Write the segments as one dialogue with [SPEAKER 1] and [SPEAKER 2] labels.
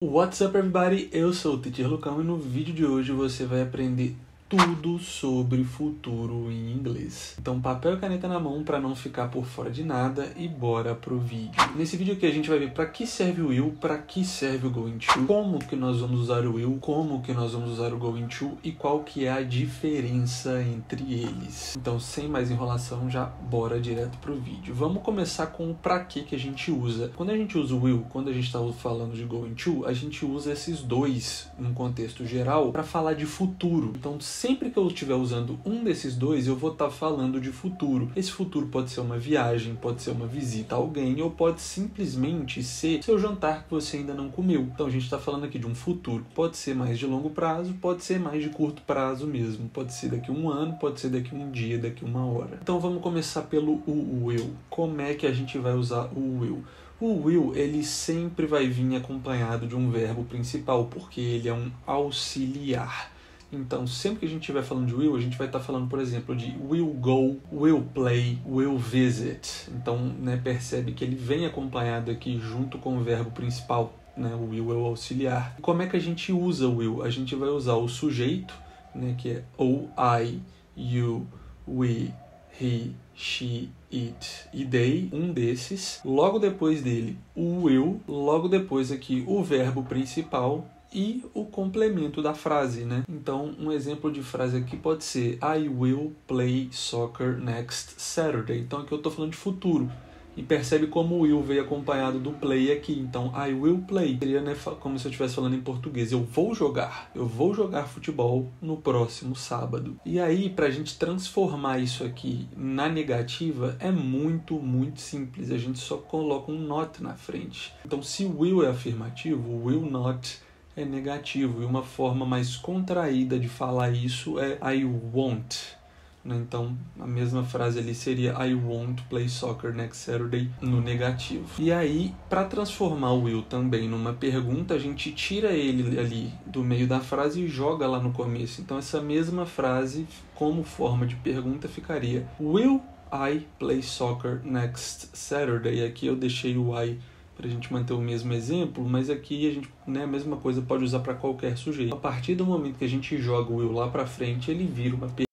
[SPEAKER 1] What's up, everybody? Eu sou o Teacher Lucão e no vídeo de hoje você vai aprender tudo sobre futuro em inglês. Então, papel e caneta na mão para não ficar por fora de nada e bora pro vídeo. Nesse vídeo aqui a gente vai ver para que serve o will, para que serve o going to, como que nós vamos usar o will, como que nós vamos usar o going to e qual que é a diferença entre eles. Então, sem mais enrolação, já bora direto pro vídeo. Vamos começar com o para que a gente usa. Quando a gente usa o will, quando a gente está falando de going to, a gente usa esses dois num contexto geral para falar de futuro. Então, sempre que eu estiver usando um desses dois, eu vou estar falando de futuro. Esse futuro pode ser uma viagem, pode ser uma visita a alguém, ou pode simplesmente ser seu jantar que você ainda não comeu. Então a gente está falando aqui de um futuro. Pode ser mais de longo prazo, pode ser mais de curto prazo mesmo. Pode ser daqui a um ano, pode ser daqui a um dia, daqui a uma hora. Então vamos começar pelo will. Como é que a gente vai usar o will? O will, ele sempre vai vir acompanhado de um verbo principal, porque ele é um auxiliar. Então, sempre que a gente estiver falando de will, a gente vai estar falando, por exemplo, de will go, will play, will visit. Então, percebe que ele vem acompanhado aqui junto com o verbo principal, o will é o auxiliar. E como é que a gente usa o will? A gente vai usar o sujeito, que é ou I, you, we, he, she, it e they, um desses. Logo depois dele, o will. Logo depois aqui, o verbo principal e o complemento da frase, Então, um exemplo de frase aqui pode ser I will play soccer next Saturday. Então, aqui eu estou falando de futuro. E percebe como o will veio acompanhado do play aqui. Então, I will play. Seria como se eu estivesse falando em português. Eu vou jogar futebol no próximo sábado. E aí, para a gente transformar isso aqui na negativa, é muito, muito simples. A gente só coloca um not na frente. Então, se will é afirmativo, will not é negativo. E uma forma mais contraída de falar isso é I won't. Então, a mesma frase ali seria I won't play soccer next Saturday no negativo. E aí, para transformar o will também numa pergunta, a gente tira ele ali do meio da frase e joga lá no começo. Então, essa mesma frase, como forma de pergunta, ficaria Will I play soccer next Saturday? Aqui eu deixei o I para a gente manter o mesmo exemplo, mas aqui a gente, a mesma coisa pode usar para qualquer sujeito. A partir do momento que a gente joga o will lá para frente, ele vira uma pergunta.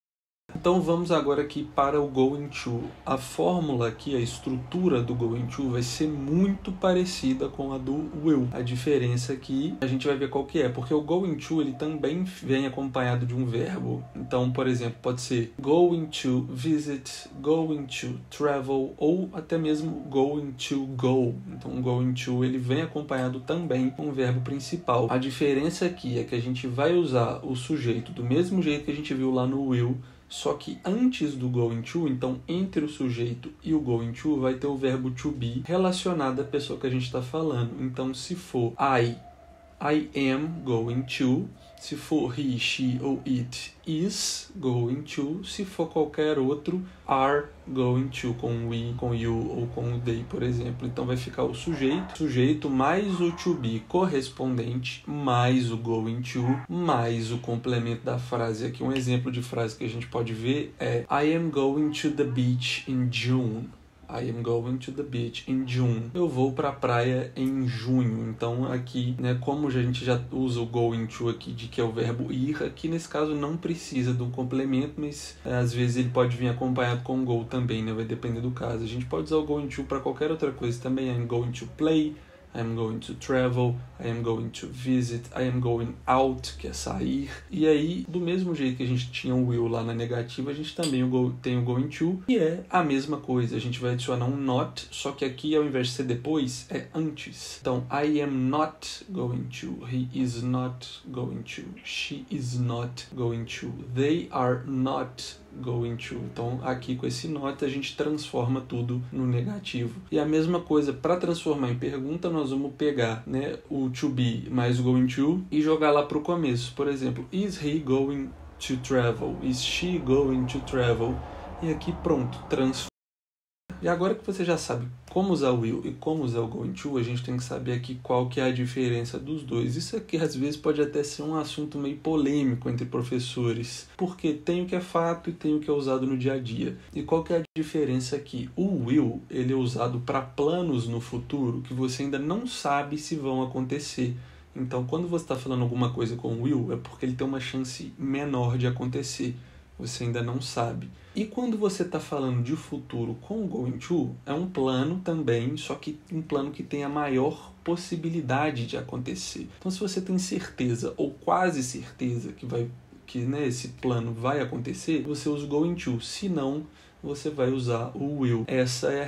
[SPEAKER 1] Então vamos agora aqui para o going to. A fórmula aqui, a estrutura do going to vai ser muito parecida com a do will. A diferença aqui, a gente vai ver qual que é, porque o going to ele também vem acompanhado de um verbo. Então, por exemplo, pode ser going to visit, going to travel ou até mesmo going to go. Então, o going to ele vem acompanhado também com o verbo principal. A diferença aqui é que a gente vai usar o sujeito do mesmo jeito que a gente viu lá no will, só que antes do going to, então entre o sujeito e o going to, vai ter o verbo to be relacionado à pessoa que a gente está falando. Então, se for I am going to. Se for he, she ou it is going to. Se for qualquer outro, are going to, com we, com you ou com o they, por exemplo. Então vai ficar o sujeito mais o to be correspondente, mais o going to, mais o complemento da frase. Aqui um exemplo de frase que a gente pode ver é I am going to the beach in June. I am going to the beach in June. Eu vou para a praia em junho. Então aqui, como a gente já usa o going to aqui, de que é o verbo ir, aqui nesse caso não precisa de um complemento, mas às vezes ele pode vir acompanhado com go também, vai depender do caso. A gente pode usar o going to para qualquer outra coisa também. I'm going to play, I am going to travel, I am going to visit, I am going out, que é sair. E aí, do mesmo jeito que a gente tinha o will lá na negativa, a gente também tem o going to, que é a mesma coisa. A gente vai adicionar um not, só que aqui, ao invés de ser depois, é antes. Então, I am not going to, he is not going to, she is not going to, they are not going to. Então, aqui com esse not, a gente transforma tudo no negativo. E a mesma coisa, para transformar em pergunta, nós vamos pegar o to be mais o going to e jogar lá para o começo. Por exemplo, is he going to travel? Is she going to travel? E aqui pronto, transforma. E agora que você já sabe como usar o will e como usar o going to, a gente tem que saber aqui qual que é a diferença dos dois. Isso aqui às vezes pode até ser um assunto meio polêmico entre professores, porque tem o que é fato e tem o que é usado no dia a dia. E qual que é a diferença aqui? O will, ele é usado para planos no futuro que você ainda não sabe se vão acontecer. Então, quando você está falando alguma coisa com will, é porque ele tem uma chance menor de acontecer. Você ainda não sabe. E quando você está falando de futuro com going to, é um plano também, só que um plano que tem a maior possibilidade de acontecer. Então, se você tem certeza ou quase certeza que esse plano vai acontecer, você usa o going to. Se não, você vai usar o will. Essa é a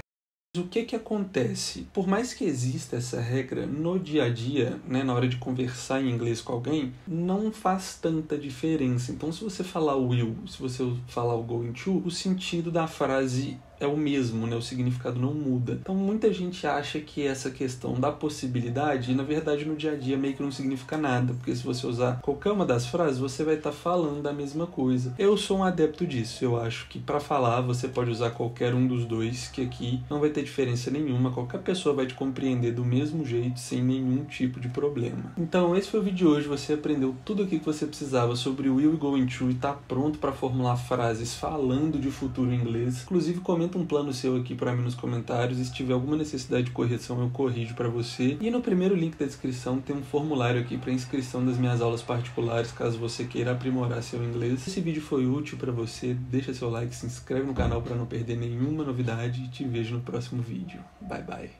[SPEAKER 1] o que acontece? Por mais que exista essa regra no dia a dia, né, na hora de conversar em inglês com alguém, não faz tanta diferença. Então, se você falar o will, se você falar o going to, o sentido da frase é o mesmo, né? O significado não muda. Então, muita gente acha que essa questão da possibilidade, na verdade, no dia a dia meio que não significa nada, porque se você usar qualquer uma das frases, você vai estar falando da mesma coisa. Eu sou um adepto disso. Eu acho que para falar, você pode usar qualquer um dos dois, que aqui não vai ter diferença nenhuma. Qualquer pessoa vai te compreender do mesmo jeito, sem nenhum tipo de problema. Então, esse foi o vídeo de hoje. Você aprendeu tudo o que você precisava sobre will e going to e está pronto para formular frases falando de futuro em inglês. Inclusive, comenta um plano seu aqui para mim nos comentários, e se tiver alguma necessidade de correção eu corrijo para você. E no primeiro link da descrição tem um formulário aqui para inscrição das minhas aulas particulares, caso você queira aprimorar seu inglês. Se esse vídeo foi útil para você, deixa seu like, se inscreve no canal para não perder nenhuma novidade e te vejo no próximo vídeo. Bye bye!